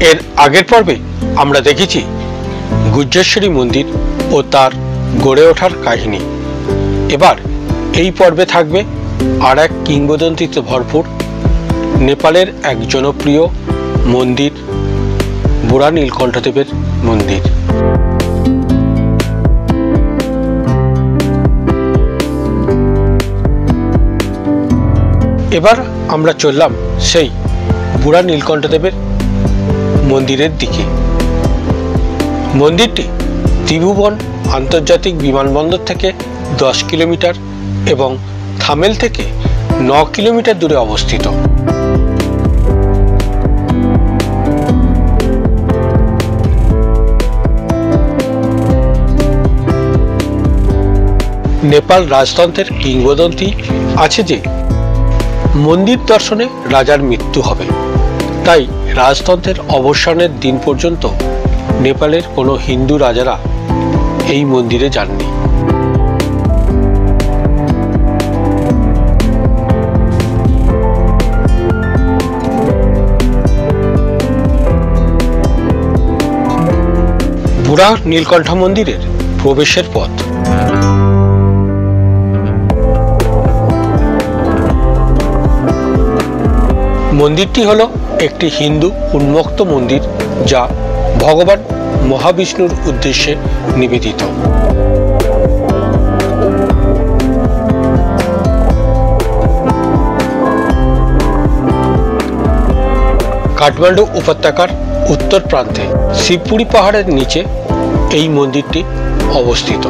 এর আগের পর্বে আমরা দেখেছি গুজ্জেশ্বরী মন্দির ও তার গড়ে ওঠার কাহিনী। এবার এই পর্বে থাকবে আর এক কিংবদন্তিতে ভরপুর নেপালের এক জনপ্রিয় মন্দির, বুড়া নীলকণ্ঠদেবের মন্দির। এবার আমরা চললাম সেই বুড়া নীলকণ্ঠদেবের মন্দিরের দিকে। মন্দিরটি ত্রিভুবন আন্তর্জাতিক বিমানবন্দর থেকে 10 কিলোমিটার এবং থামেল থেকে 9 কিলোমিটার দূরে অবস্থিত। নেপাল রাজতন্ত্রের কিংবদন্তি আছে যে মন্দির দর্শনে রাজার মৃত্যু হবে, তাই রাজতন্ত্রের অবসানের দিন পর্যন্ত নেপালের কোনো হিন্দু রাজারা এই মন্দিরে যাননি। বুড়া নীলকণ্ঠ মন্দিরের প্রবেশের পথ। মন্দিরটি হলো একটি হিন্দু উন্মুক্ত মন্দির যা ভগবান মহাবিষ্ণুর উদ্দেশ্যে নিবেদিত। কাঠমান্ডু উপত্যকার উত্তর প্রান্তে শিবপুরি পাহাড়ের নিচে এই মন্দিরটি অবস্থিত।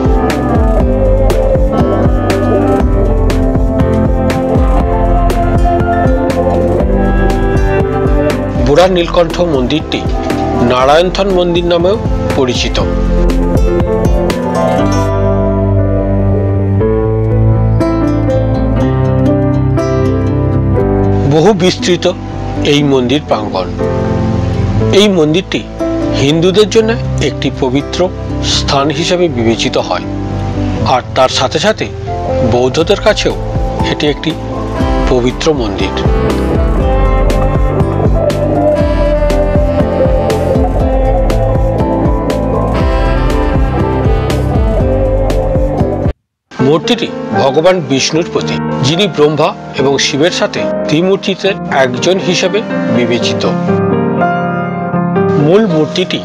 বুড়া নীলকণ্ঠ মন্দিরটি নারায়ণথন মন্দির নামেও পরিচিত। বহু বিস্তৃত এই মন্দির প্রাঙ্গণ। এই মন্দিরটি হিন্দুদের জন্য একটি পবিত্র স্থান হিসেবে বিবেচিত হয়, আর তার সাথে সাথে বৌদ্ধদের কাছেও এটি একটি পবিত্র মন্দির। মূর্তিটি ভগবান বিষ্ণুর প্রতীক, যিনি ব্রহ্মা এবং শিবের সাথে ত্রিমূর্তিতে একজন হিসেবে বিবেচিত। মূল মূর্তিটি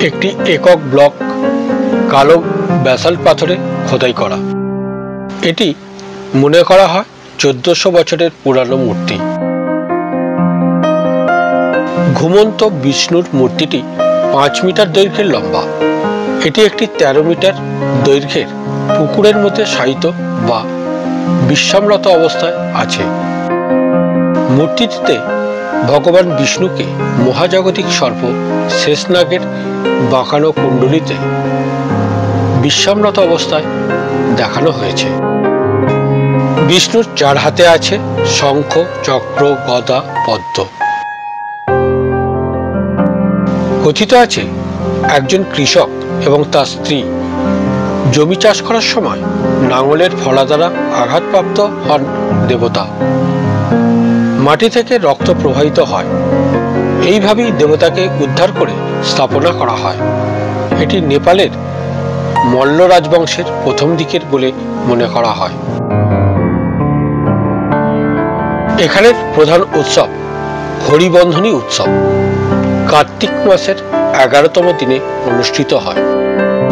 একটি একক ব্লক কালো ব্যাসাল্ট পাথরে খোদাই করা। এটি মনে করা হয় 1400 বছরের পুরানো মূর্তি। ঘুমন্ত বিষ্ণুর মূর্তিটি 5 মিটার দৈর্ঘ্যের লম্বা। এটি একটি 13 মিটার দৈর্ঘ্যের পুকুরের মধ্যে শায়িত বা বিশ্রামরত অবস্থায় আছে। মূর্তিটিতে ভগবান বিষ্ণুকে মহাজাগতিক সর্প শেষনাগের বাঁকানো কুণ্ডলিতে বিশ্রামরত অবস্থায় দেখানো হয়েছে। বিষ্ণুর 4 হাতে আছে শঙ্খ, চক্র, গদা, পদ্ম। কথিত আছে একজন কৃষক এবং তার স্ত্রী জমি চাষ করার সময় লাঙলের ফলা দ্বারা আঘাতপ্রাপ্ত হন দেবতা। মাটি থেকে রক্ত প্রবাহিত হয়। এইভাবেই দেবতাকে উদ্ধার করে স্থাপনা করা হয়। এটি নেপালের মল্ল রাজবংশের প্রথম দিকের বলে মনে করা হয়। এখানের প্রধান উৎসব হরিবন্ধনী উৎসব কার্তিক মাসের 11তম দিনে অনুষ্ঠিত হয়।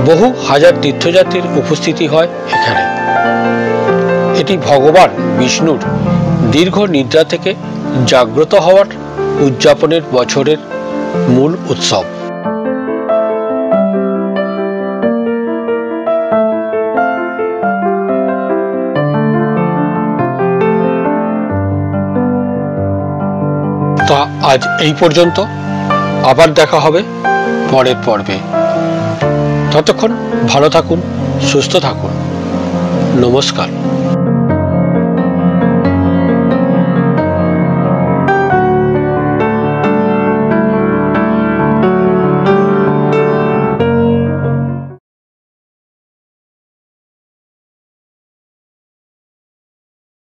বহু হাজার তীর্থযাত্রীর উপস্থিতি হয় এখানে। এটি ভগবান বিষ্ণুর দীর্ঘ নিদ্রা থেকে জাগ্রত হওয়ার উদযাপনের বছরের মূল উৎসব। তা আজ এই পর্যন্ত। আবার দেখা হবে পরের পর্বে। ততক্ষণ ভালো থাকুন, সুস্থ থাকুন। নমস্কার।